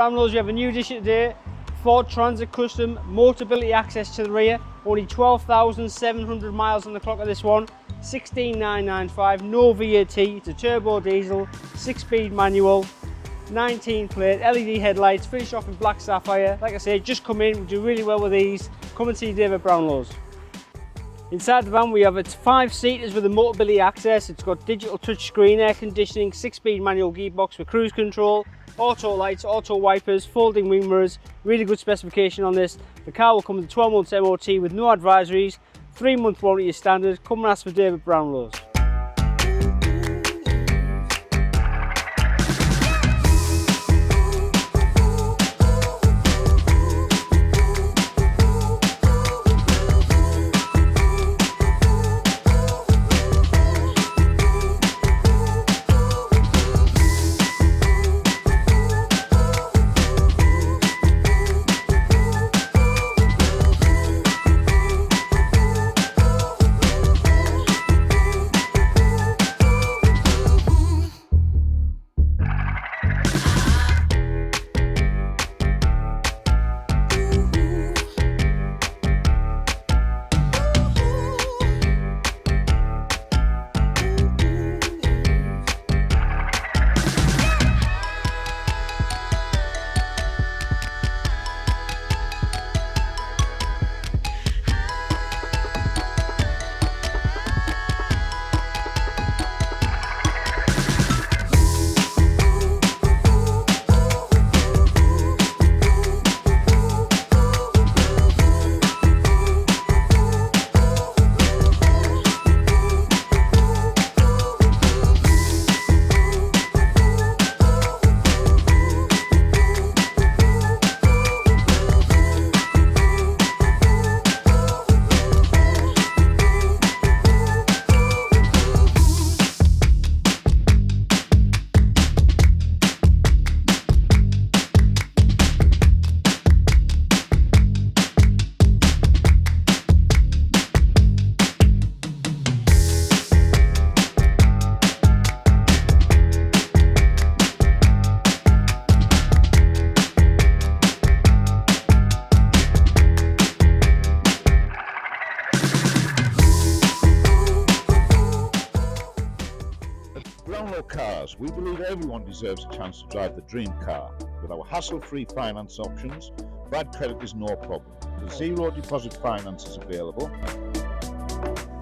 Brownlows, we have a new addition today, Ford Tourneo Custom, Motability access to the rear, only 12,700 miles on the clock of this one, 16,995, no VAT, it's a turbo diesel, 6-speed manual, 19 plate, LED headlights, finished off in black sapphire. Like I say, just come in, we do really well with these. Come and see David Brownlows. Inside the van we have its 5-seaters with a Motability access. It's got digital touchscreen, air conditioning, 6-speed manual gearbox with cruise control, auto lights, auto wipers, folding wing mirrors. Really good specification on this. The car will come with a 12 months MOT with no advisories, 3-month warranty is standard. Come and ask for David Brownlows. Brownlow Cars, we believe everyone deserves a chance to drive the dream car. With our hassle-free finance options, bad credit is no problem. The zero deposit finance is available.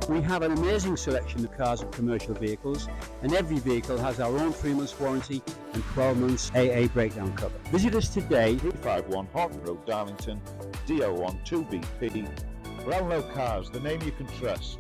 We have an amazing selection of cars and commercial vehicles, and every vehicle has our own 3 months warranty and 12 months AA breakdown cover. Visit us today. 351 Haughton Road, Darlington, DL1 2BP. Brownlow Cars, the name you can trust.